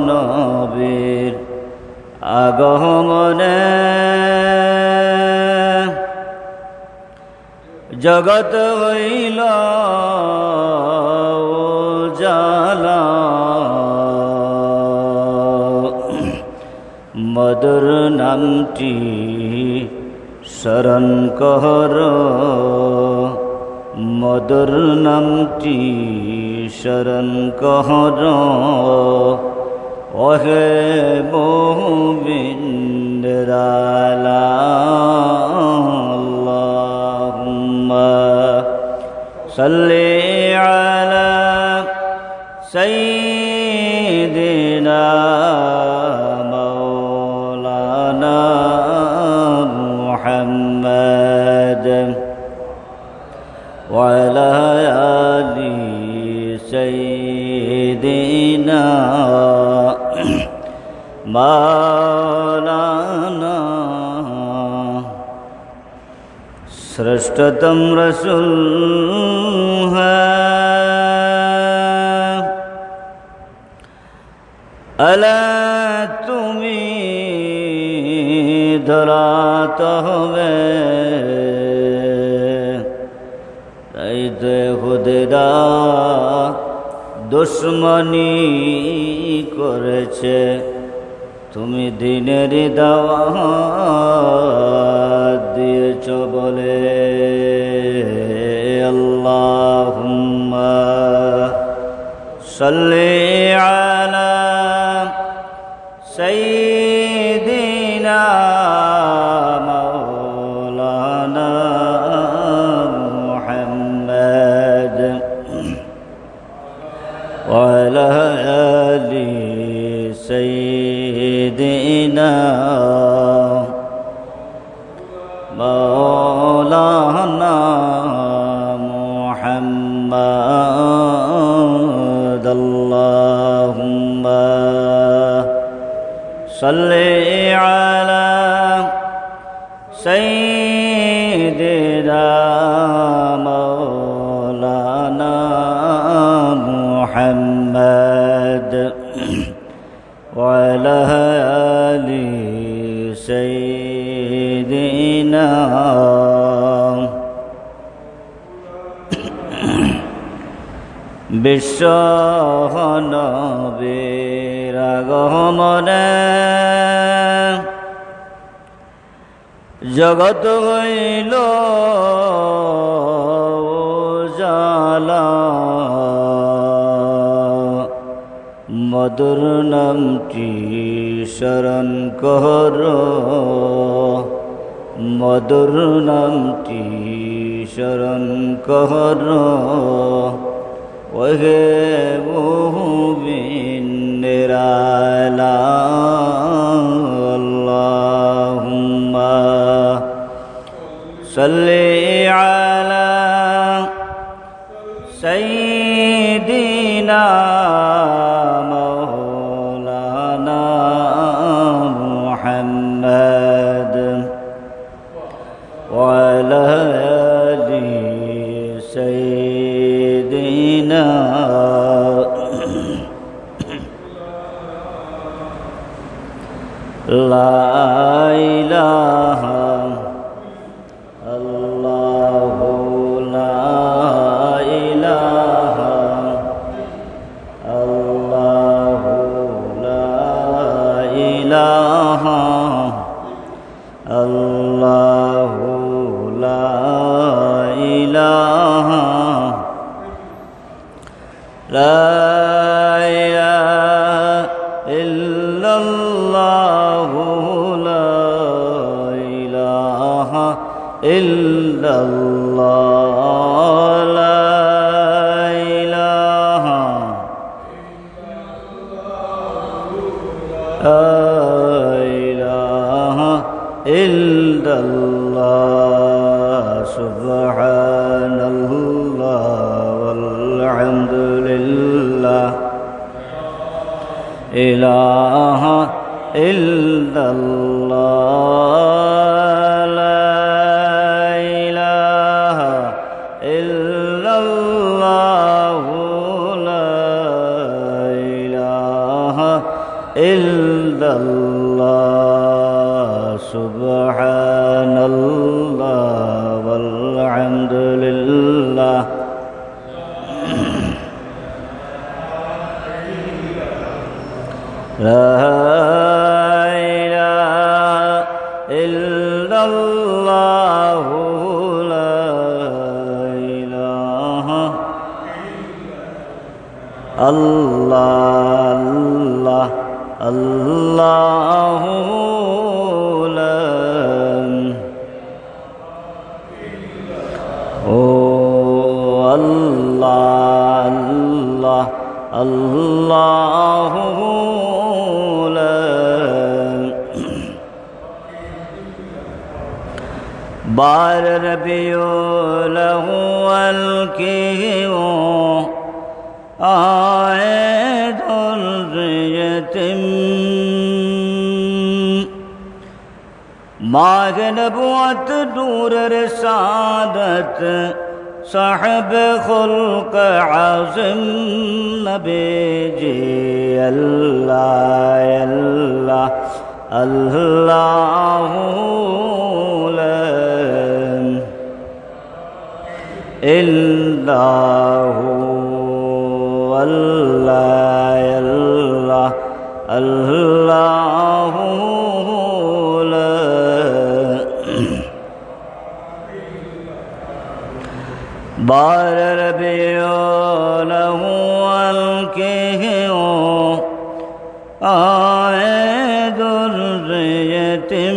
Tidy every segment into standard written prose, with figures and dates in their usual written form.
নবীর আগমনে জগৎ হইল উজালা, মধুর নামটি শরণ কর, মধুর নামটি শরণ কর। ওহে মুমিন আল্লাহুম্মা সাল্লি আলা সাইয়্যিদিনা মাওলানা মুহাম্মাদ ওয়া আলা আলি সাইয়্যিদিনা মাওলানা। श्रेष्ठतम रसूल है अला तुमी धरात हवे ताइते खुदा दुश्मनी करेছে, তুমি দিনের দাওয়াত দিয়েছ বলে। আল্লাহুম্মা সাল্লি আলা সাইয়্যিদিনা মাওলানা মুহাম্মাদ ওয়া আলা আলি সাইয়্যিদিনা মাওলানা মুহাম্মাদ। আল্লাহুম্মা সাল্লি আলা সাইয়্যিদিনা মাওলানা মুহাম্মাদ ওয়া আলা আলি সাইয়্যিদিনা। বিশ্ব নবীর আগমনে জগৎ হইল উজালা, মধুর নামটি শরণ কর, মধুর নামটি শরণ কর। ওহে মুমিন আল্লাহুম্মা সাল্লি আলা সাইয়্যিদিনা মাওলানা মুহাম্মাদ ওয়া আলা আলি সাইয়্যিদিনা। লা ইলাহা ইল্লাল্লাহু লা ইলাহা ইল্লাল্লাহু লা ইলাহা ইল্লাল্লাহু লা ইলাহা লা ইলাহা ইল্লাল্লাহু লা ইলাহা ইল্লাল্লাহ লা ইলাহা ইল্লাল্লাহ। সুবহানাল্লাহ ওয়ালহামদুলিল্লাহ ইলাহা ইল্লাল্লাহ লা ইলাহা ইল্লাল্লাহু লা ইলাহা إلا الله سبحان الله والحمد لله لا إله إلا الله لا إله الله الله لا الله الله لا بار ربيع الأول کی آئے ذریتم ماہ نبوت نور رسالت صاحب خلق عظم نبی جی اللہ اللہ اللہ لا اللہ اللہ اللہ لا بار ربیع الاول کی آئے ذریتم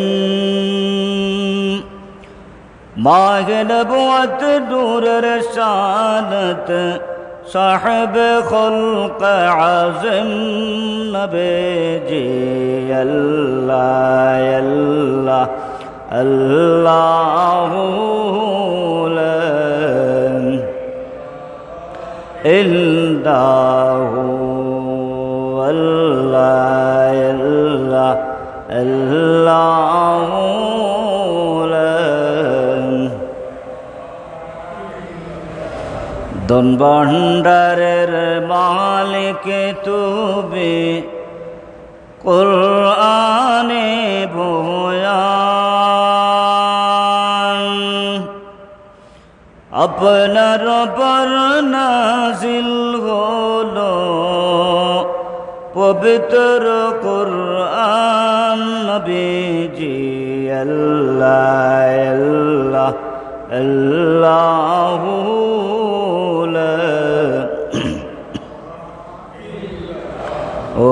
ماہ نبوت نور رسالت صاحب خلق عظم نبی جی اللہ اللہ اللہ لا اللہ اللہ اللہ لا দন ভান্ডারের মালিক তুমি কুরআনে বয়ান আপনার পর নাজিল হলো পবিত্র কুরআন নবীজি আল্লাহ আল্লাহ আল্লাহু লা ও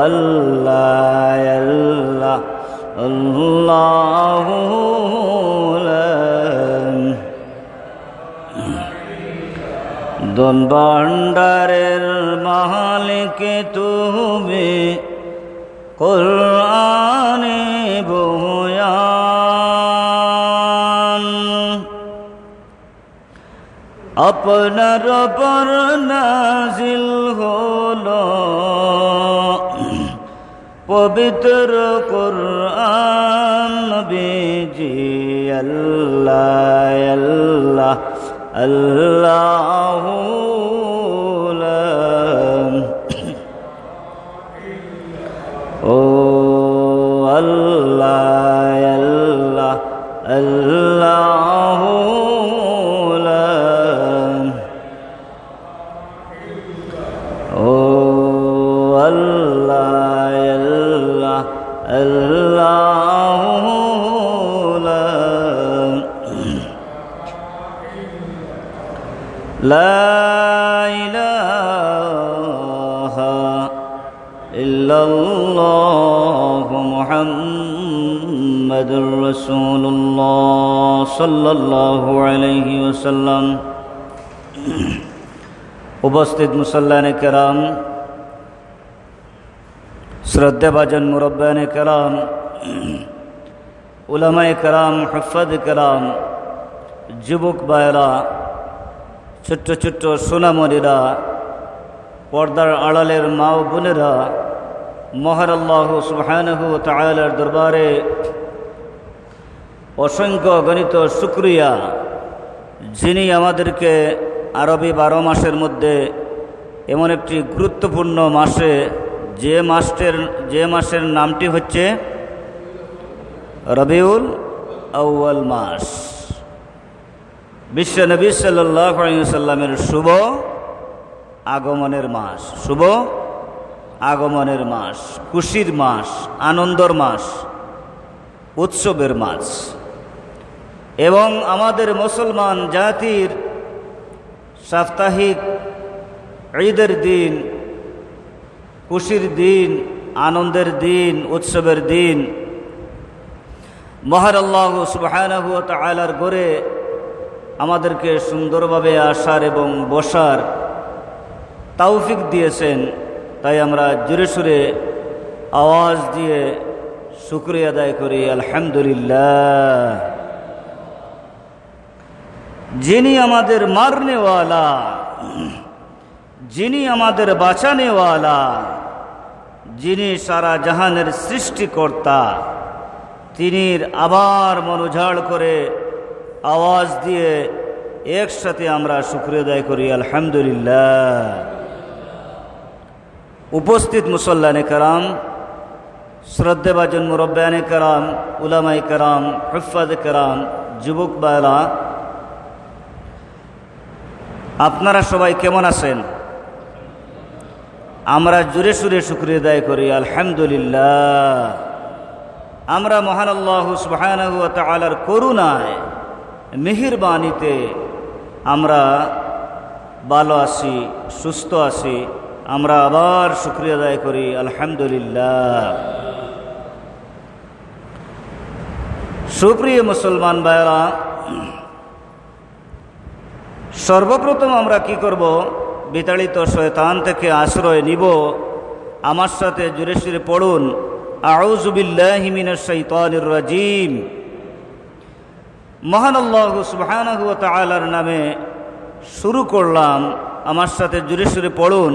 আল্লাহ আল্লাহ আল্লাহু লা দন ভান্ডারের মালিক তুমি কুরআনে বয়ান আপনার পর নাজিল হলো পবিত্র কুরআন নবীজি আল্লাহ আল্লাহ আল্লাহু লা ও আল্লাহ আল্লাহ আল্লাহু লা ও আল্লাহ আল্লাহ আল্লাহু লা لا إله إلا الله محمد رسول الله صلى الله عليه وسلم উপস্থিত মুসল্লানে কেরাম, শ্রদ্ধেভাজন মুরব্বানে কেরাম, উলামায়ে কেরাম, হুফাজ কেরাম, যুবক ভাইয়েরা, ছোট্ট ছোট্ট সোনামণিরা, পর্দার আড়ালের মা ও বোনেরা, মহান আল্লাহ সুবহানাহু ওয়া তাআলার দরবারে অসংখ্য গণিত শুকরিয়া, যিনি আমাদেরকে আরবি 12 মাসের মধ্যে এমন একটি গুরুত্বপূর্ণ মাসে যে মাসের নামটি হচ্ছে রবিউল আউয়াল মাস, বিশ্ব নবী সাল্লাল্লাহু আলাইহি ওয়াসাল্লামের শুভ আগমনের মাস, শুভ আগমনের মাস, খুশির মাস, আনন্দর মাস, উৎসবের মাস এবং আমাদের মুসলমান জাতির সাপ্তাহিক ঈদের দিন, খুশির দিন, আনন্দের দিন, উৎসবের দিন। মহান আল্লাহ সুবহানাহু ওয়া তাআলার ঘরে আমাদেরকে সুন্দরভাবে আসার এবং বসার তৌফিক দিয়েছেন, তাই আমরা জোরে সুরে আওয়াজ দিয়ে শুকরিয়া আদায় করি আলহামদুলিল্লাহ। যিনি আমাদের মারনেওয়ালা, যিনি আমাদের বাঁচানেওয়ালা, যিনি সারা জাহানের সৃষ্টিকর্তা, তিনি আবার মনোঝাড় করে আওয়াজ দিয়ে একসাথে আমরা শুকরিয়া আদায় করি আলহামদুলিল্লাহ। উপস্থিত মুসল্লানে কেরাম, শ্রদ্ধেভাজন মুরব্বিয়ানে কেরাম, উলামায়ে কেরাম, হুফাজে কেরাম, যুবক ভাইরা, আপনারা সবাই কেমন আছেন? আমরা জোরে সুরে শুকরিয়া আদায় করি আলহামদুলিল্লাহ। আমরা মহান আল্লাহ সুবহানাহু ওয়া তাআলার করুণায়, মেহেরবানিতে আমরা ভালো আছি, সুস্থ আছি। আমরা আবার শুকরিয়া আদায় করি আলহামদুলিল্লাহ। সুপ্রিয় মুসলমান ভাইরা, সর্বপ্রথম আমরা কি করব? বিতাড়িত শয়তান থেকে আশ্রয় নিব। আমার সাথে জোরে সুরে পড়ুন, আউযু বিল্লাহি মিনাশ শাইতানির রাজিম। মহান আল্লাহ সুবহানাহু ওয়া তাআলার নামে শুরু করলাম। আমার সাথে জোরে সুরে পড়ুন,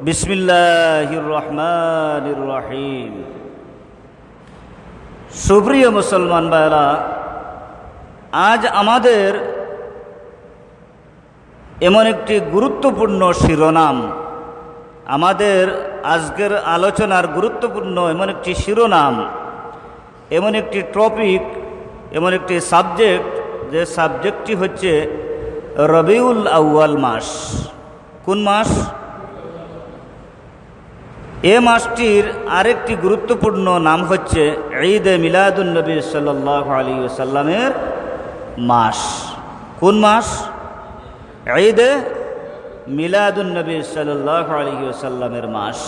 বিসমিল্লাহির রহমানির রহিম। সুপ্রিয় মুসলমান ভাইরা, আজ আমাদের এমন একটি গুরুত্বপূর্ণ শিরোনাম, আমাদের আজকের আলোচনার গুরুত্বপূর্ণ এমন একটি শিরোনাম, এমন একটি টপিক, এমন একটি সাবজেক্ট, যে সাবজেক্টটি হচ্ছে রবিউল আউয়াল মাস। কোন মাস? এ মাসটির আরেকটি গুরুত্বপূর্ণ নাম হচ্ছে ঈদে মিলাদুন নবী সাল্লাল্লাহু আলাইহি ওয়াসাল্লামের মাস। কোন মাস? ঈদে মিলাদুন নবী সাল্লাল্লাহু আলাইহি ওয়াসাল্লামের মাস।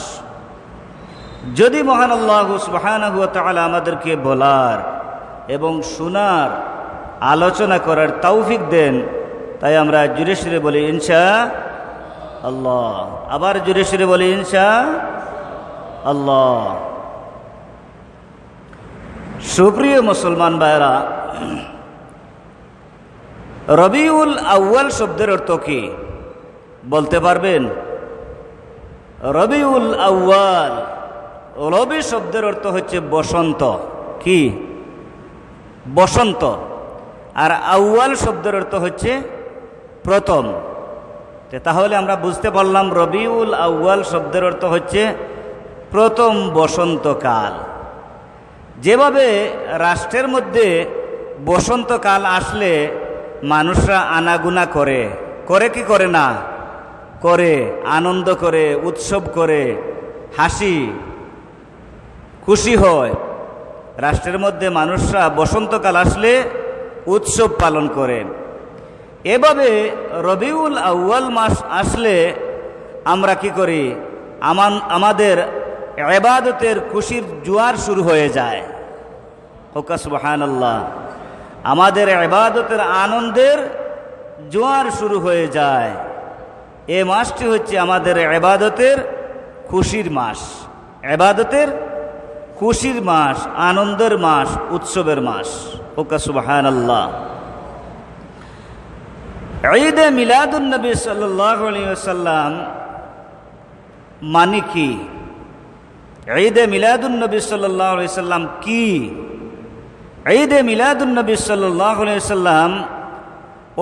যদি মহান আল্লাহ সুবহানাহু ওয়া তাআলা আমাদেরকে বলার এবং শোনার, আলোচনা করার তৌফিক দেন, তাই আমরা জোরে সুরে বলি ইনশাআল্লাহ। আবার জোরে সুরে বলি ইনশাআল্লাহ। সুপ্রিয় মুসলমান ভাইরা, রবিউল আউয়াল শব্দের অর্থ কি বলতে পারবেন? রবিউল আউয়াল, রবি শব্দের অর্থ হচ্ছে বসন্ত। কি? বসন্ত। আর আউয়াল শব্দের অর্থ হচ্ছে প্রথম। তাহলে আমরা বুঝতে পারলাম রবিউল আউয়াল শব্দের অর্থ হচ্ছে প্রথম বসন্তকাল। যেভাবে রাষ্ট্রের মধ্যে বসন্তকাল আসলে মানুষরা আনাগুনা করে, করে কি করে না? করে, আনন্দ করে, উৎসব করে, হাসি খুশি হয়। রাষ্ট্রের মধ্যে মানুষরা বসন্তকাল আসলে উৎসব পালন করেন। এভাবে রবিউল আউয়াল মাস আসলে আমরা কি করি? আমাদের ইবাদতের খুশির জোয়ার শুরু হয়ে যায়। হোকা সুবহানাল্লাহ। আমাদের ইবাদতের আনন্দের জোয়ার শুরু হয়ে যায়। এ মাসটি হচ্ছে আমাদের ইবাদতের খুশির মাস, ইবাদতের খুশির মাস, আনন্দের মাস, উৎসবের মাস। হোকা সুবহানাল্লাহ। ঈদে মিলাদুন নবী সাল্লাল্লাহু আলাইহি ওয়াসাল্লাম মানে কি? ঈদে মিলাদুন নবী সাল্লাল্লাহু আলাইহি ওয়াসাল্লাম কি? ঈদে মিলাদুন নবী সাল্লাল্লাহু আলাইহি ওয়াসাল্লাম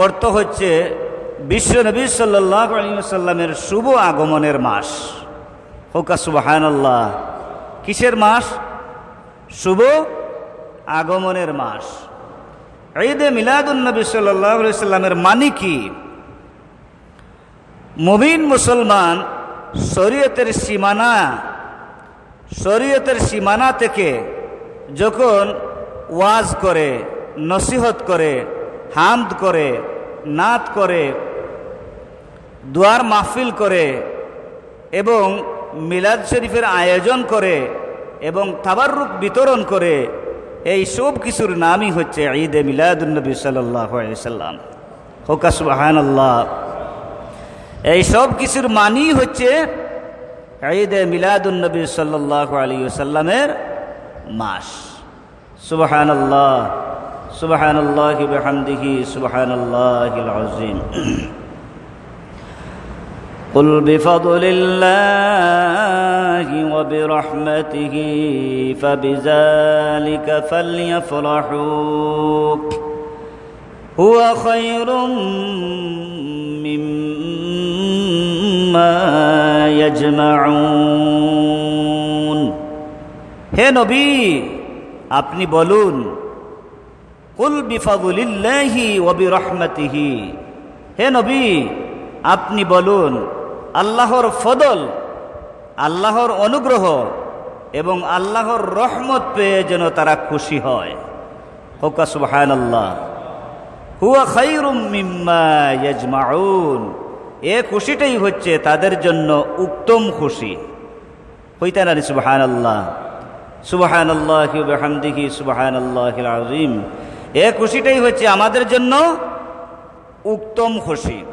অর্থ হচ্ছে বিশ্ব নবী সাল্লাল্লাহু আলাইহি ওয়াসাল্লামের শুভ আগমনের মাস। হোকা সুবহানাল্লাহ। কিসের মাস? শুভ আগমনের মাস। ঈদে মিলাদুন নবী সাল্লাল্লাহু আলাইহি সাল্লামের মানে কি? মুমিন মুসলমান শরীয়তের সীমানা থেকে যখন ওয়াজ করে, নসিহত করে, হামদ করে, নাত করে, দুয়ার মাহফিল করে এবং মিলাদ শরীফের আয়োজন করে এবং তাবাররুক বিতরণ করে, এই সব কিছুর নামই হচ্ছে ঈদে মিলাদুন নবী সাল্লাল্লাহু আলাইহি সাল্লাম। হোকা সুবহানাল্লাহ। এই সব কিছুর মানেই হচ্ছে ঈদে মিলাদুন নবী সাল্লাল্লাহু আলাইহি সাল্লামের মাস। সুবহানাল্লাহ, সুবহানাল্লাহি ওয়া বিহামদিহি, সুবহানাল্লাহিল আযীম। قل بفضل الله وبرحمته فبذلك فليفرحوا هو خير مما يجمعون। হে নবী, আপনি বলুন, কুল বিফাদলিল্লাহি ওয়া বিরহমাতিহি। হে নবী, আপনি বলুন, আল্লাহর ফদল, আল্লাহর অনুগ্রহ এবং আল্লাহর রহমত পেয়ে যেন তারা খুশি হয়। হোকা সুবহানাল্লাহ। হুয়া খায়রুম মিম্মা ইয়াজমাউন। এ খুশিটাই হচ্ছে তাদের জন্য উত্তম খুশি। হইতে না সুবহানাল্লাহ, সুবহানাল্লাহি ওয়া বিহামদিহি, সুবহানাল্লাহিল আযীম। এ খুশিটাই হচ্ছে আমাদের জন্য উত্তম খুশি।